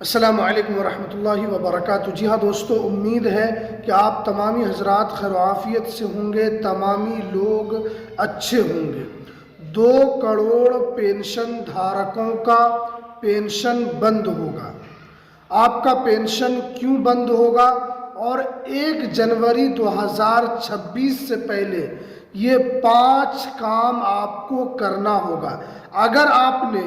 अस्सलामु अलैकुम वरहमतुल्लाहि वबरकातुहू। जी हाँ दोस्तों, उम्मीद है कि आप तमामी हजरात खैर आफियत से होंगे, तमामी लोग अच्छे होंगे। 2 करोड़ पेंशन धारकों का पेंशन बंद होगा। आपका पेंशन क्यों बंद होगा और 1 जनवरी 2026 से पहले ये 5 काम आपको करना होगा। अगर आपने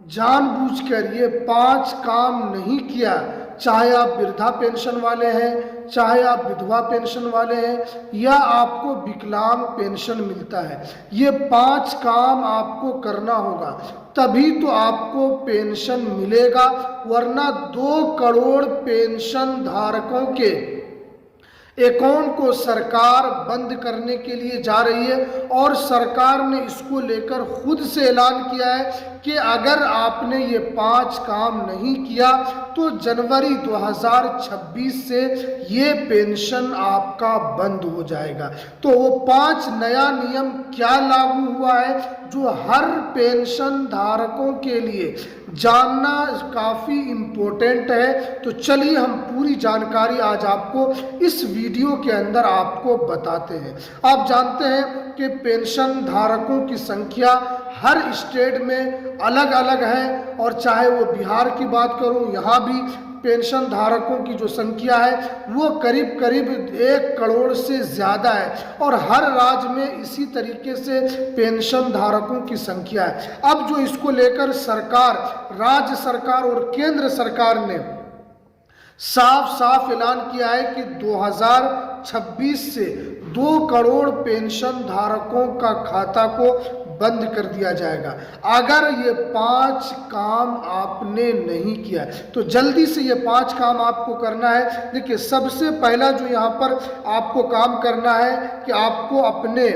जानबूझकर ये 5 काम नहीं किया, चाहे आप वृद्धा पेंशन वाले हैं, चाहे आप विधवा पेंशन वाले हैं, या आपको विकलांग पेंशन मिलता है, ये 5 काम आपको करना होगा, तभी तो आपको पेंशन मिलेगा। वरना 2 करोड़ पेंशन धारकों के अकाउंट को सरकार बंद करने के लिए जा रही है और सरकार ने इसको लेकर खुद से ऐलान किया है कि अगर आपने ये 5 काम नहीं किया तो जनवरी 2026 से ये पेंशन आपका बंद हो जाएगा। तो वो 5 नया नियम क्या लागू हुआ है जो हर पेंशन धारकों के लिए जानना काफ़ी इम्पोर्टेंट है। तो चलिए हम पूरी जानकारी आज आपको इस वीडियो के अंदर आपको बताते हैं। आप जानते हैं कि पेंशन धारकों की संख्या हर स्टेट में अलग अलग है, और चाहे वो बिहार की बात करूं, यहाँ भी पेंशन धारकों की जो संख्या है वो करीब करीब 1 करोड़ से ज़्यादा है, और हर राज्य में इसी तरीके से पेंशन धारकों की संख्या है। अब जो इसको लेकर सरकार, राज्य सरकार और केंद्र सरकार ने साफ साफ ऐलान किया है कि 2026 से 2 करोड़ पेंशन धारकों का खाता को बंद कर दिया जाएगा। अगर ये 5 काम आपने नहीं किया तो जल्दी से ये 5 काम आपको करना है। देखिए, सबसे पहला जो यहाँ पर आपको काम करना है कि आपको अपने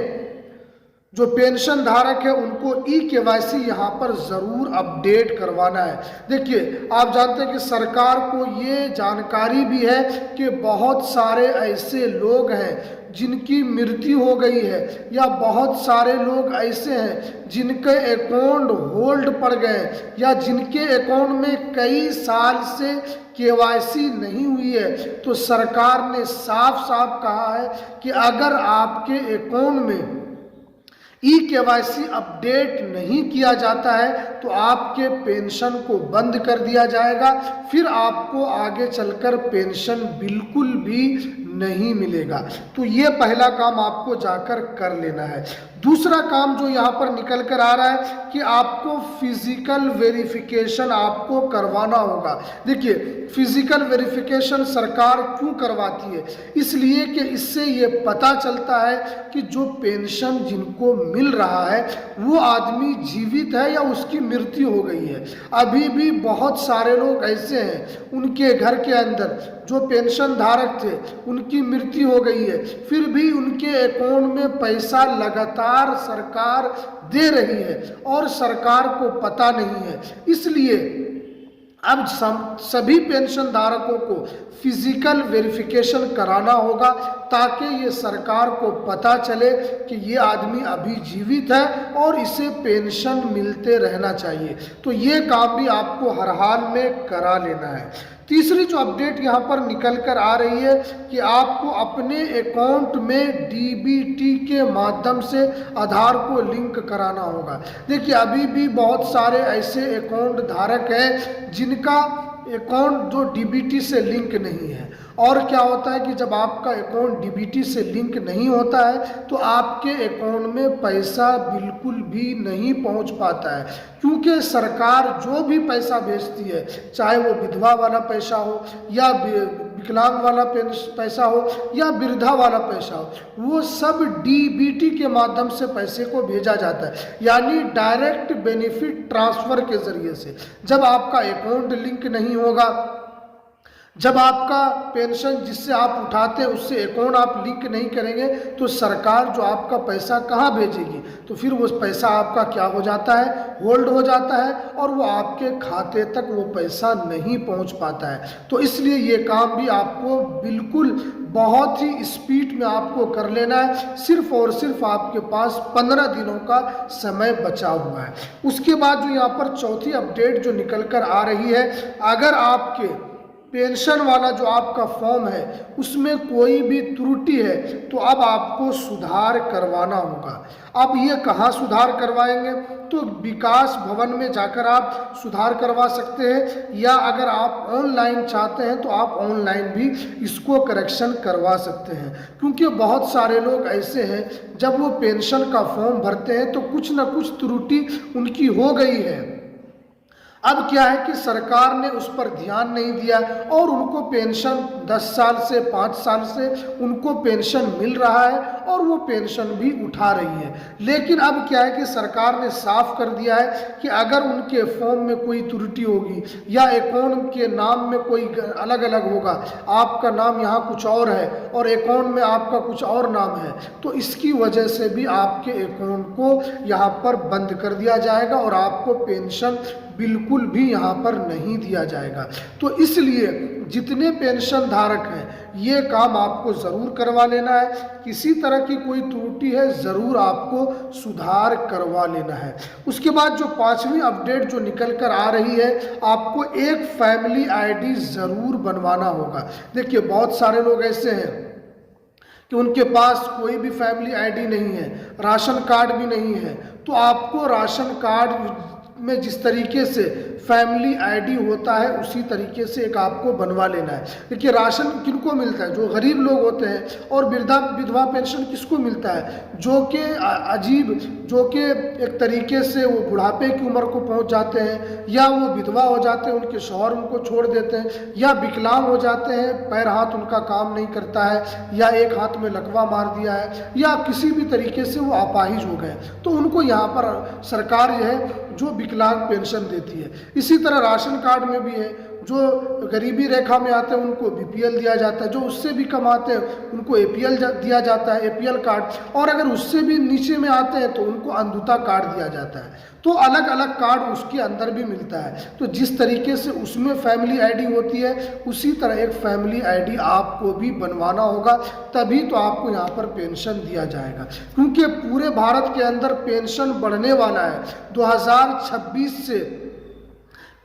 जो पेंशन धारक है उनको ई-केवाईसी यहाँ पर ज़रूर अपडेट करवाना है। देखिए, आप जानते हैं कि सरकार को ये जानकारी भी है कि बहुत सारे ऐसे लोग हैं जिनकी मृत्यु हो गई है, या बहुत सारे लोग ऐसे हैं जिनके अकाउंट होल्ड पड़ गए, या जिनके अकाउंट में कई साल से केवाईसी नहीं हुई है। तो सरकार ने साफ साफ कहा है कि अगर आपके अकाउंट में ई-केवाईसी अपडेट नहीं किया जाता है तो आपके पेंशन को बंद कर दिया जाएगा, फिर आपको आगे चलकर पेंशन बिल्कुल भी नहीं मिलेगा। तो ये पहला काम आपको जाकर कर लेना है। दूसरा काम जो यहाँ पर निकल कर आ रहा है कि आपको फिजिकल वेरिफिकेशन आपको करवाना होगा। देखिए, फिजिकल वेरिफिकेशन सरकार क्यों करवाती है? इसलिए कि इससे ये पता चलता है कि जो पेंशन जिनको मिल रहा है वो आदमी जीवित है या उसकी मृत्यु हो गई है। अभी भी बहुत सारे लोग ऐसे हैं उनके घर के अंदर जो पेंशन धारक थे उनकी मृत्यु हो गई है, फिर भी उनके अकाउंट में पैसा लगातार सरकार दे रही है और सरकार को पता नहीं है। इसलिए अब सभी पेंशन धारकों को फिजिकल वेरिफिकेशन कराना होगा ताकि ये सरकार को पता चले कि ये आदमी अभी जीवित है और इसे पेंशन मिलते रहना चाहिए। तो ये काम भी आपको हर हाल में करा लेना है। तीसरी जो अपडेट यहाँ पर निकल कर आ रही है कि आपको अपने अकाउंट में डीबीटी के माध्यम से आधार को लिंक कराना होगा। देखिए, अभी भी बहुत सारे ऐसे अकाउंट धारक हैं जिनका अकाउंट जो डीबीटी से लिंक नहीं है। और क्या होता है कि जब आपका अकाउंट डीबीटी से लिंक नहीं होता है तो आपके अकाउंट में पैसा बिल्कुल भी नहीं पहुंच पाता है, क्योंकि सरकार जो भी पैसा भेजती है, चाहे वो विधवा वाला पैसा हो या विकलांग वाला पैसा हो या वृद्धा वाला पैसा हो, वो सब डीबीटी के माध्यम से पैसे को भेजा जाता है, यानी डायरेक्ट बेनिफिट ट्रांसफ़र के ज़रिए से। जब आपका अकाउंट लिंक नहीं होगा जब आपका पेंशन जिससे आप उठाते हैं उससे अकाउंट आप लिंक नहीं करेंगे तो सरकार जो आपका पैसा कहाँ भेजेगी, तो फिर वो पैसा आपका क्या हो जाता है, होल्ड हो जाता है और वो आपके खाते तक वो पैसा नहीं पहुंच पाता है। तो इसलिए ये काम भी आपको बिल्कुल बहुत ही स्पीड में आपको कर लेना है। सिर्फ और सिर्फ आपके पास 15 दिनों का समय बचा हुआ है। उसके बाद जो यहाँ पर चौथी अपडेट जो निकल कर आ रही है, अगर आपके पेंशन वाला जो आपका फॉर्म है उसमें कोई भी त्रुटि है तो अब आपको सुधार करवाना होगा। अब ये कहाँ सुधार करवाएंगे, तो विकास भवन में जाकर आप सुधार करवा सकते हैं, या अगर आप ऑनलाइन चाहते हैं तो आप ऑनलाइन भी इसको करेक्शन करवा सकते हैं। क्योंकि बहुत सारे लोग ऐसे हैं जब वो पेंशन का फॉर्म भरते हैं तो कुछ ना कुछ त्रुटि उनकी हो गई है। अब क्या है कि सरकार ने उस पर ध्यान नहीं दिया और उनको पेंशन 10 साल से 5 साल से उनको पेंशन मिल रहा है और वो पेंशन भी उठा रही है। लेकिन अब क्या है कि सरकार ने साफ कर दिया है कि अगर उनके फॉर्म में कोई त्रुटि होगी या अकाउंट के नाम में कोई अलग अलग होगा, आपका नाम यहाँ कुछ और है और अकाउंट में आपका कुछ और नाम है, तो इसकी वजह से भी आपके अकाउंट को यहाँ पर बंद कर दिया जाएगा और आपको पेंशन बिल्कुल भी यहाँ पर नहीं दिया जाएगा। तो इसलिए जितने पेंशन धारक हैं ये काम आपको ज़रूर करवा लेना है। किसी तरह की कोई त्रुटि है ज़रूर आपको सुधार करवा लेना है। उसके बाद जो 5वीं अपडेट जो निकल कर आ रही है, आपको एक फैमिली आईडी ज़रूर बनवाना होगा। देखिए बहुत सारे लोग ऐसे हैं कि उनके पास कोई भी फैमिली आईडी नहीं है, राशन कार्ड भी नहीं है, तो आपको राशन कार्ड में जिस तरीके से फैमिली आईडी होता है उसी तरीके से एक आपको बनवा लेना है। देखिए राशन किनको मिलता है, जो गरीब लोग होते हैं, और विधवा पेंशन किसको मिलता है, जो कि अजीब, जो कि एक तरीके से वो बुढ़ापे की उम्र को पहुंच जाते हैं या वो विधवा हो जाते हैं, उनके शौहर उनको छोड़ देते हैं, या विकलांग हो जाते हैं, पैर हाथ उनका काम नहीं करता है, या एक हाथ में लकवा मार दिया है, या किसी भी तरीके से वो अपाहिज हो गए, तो उनको यहाँ पर सरकार जो है जो विकलांग पेंशन देती है। इसी तरह राशन कार्ड में भी है, जो गरीबी रेखा में आते हैं उनको बीपीएल दिया जाता है, जो उससे भी कम आते हैं उनको एपीएल दिया जाता है, एपीएल कार्ड, और अगर उससे भी नीचे में आते हैं तो उनको अंधुता कार्ड दिया जाता है। तो अलग अलग कार्ड उसके अंदर भी मिलता है। तो जिस तरीके से उसमें फैमिली आईडी होती है उसी तरह एक फैमिली आईडी आपको भी बनवाना होगा, तभी तो आपको यहाँ पर पेंशन दिया जाएगा। क्योंकि पूरे भारत के अंदर पेंशन बढ़ने वाला है। 2026 से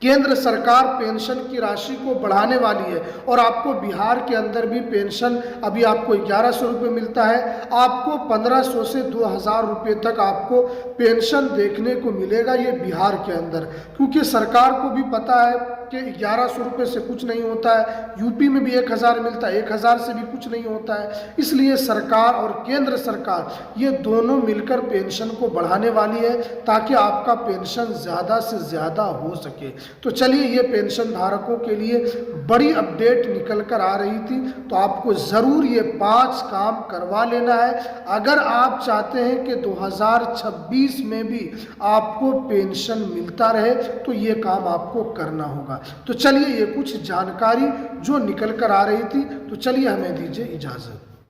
केंद्र सरकार पेंशन की राशि को बढ़ाने वाली है और आपको बिहार के अंदर भी पेंशन अभी आपको 1100 रुपये मिलता है, आपको 1500 से 2000 रुपये तक आपको पेंशन देखने को मिलेगा ये बिहार के अंदर। क्योंकि सरकार को भी पता है कि 1100 रुपये से कुछ नहीं होता है, यूपी में भी 1000 मिलता है, 1000 से भी कुछ नहीं होता है। इसलिए सरकार और केंद्र सरकार ये दोनों मिलकर पेंशन को बढ़ाने वाली है ताकि आपका पेंशन ज़्यादा से ज़्यादा हो सके। तो चलिए, ये पेंशन धारकों के लिए बड़ी अपडेट निकल कर आ रही थी, तो आपको ज़रूर ये 5 काम करवा लेना है अगर आप चाहते हैं कि 2026 में भी आपको पेंशन मिलता रहे, तो ये काम आपको करना होगा। तो चलिए, ये कुछ जानकारी जो निकल कर आ रही थी, तो चलिए हमें दीजिए इजाज़त।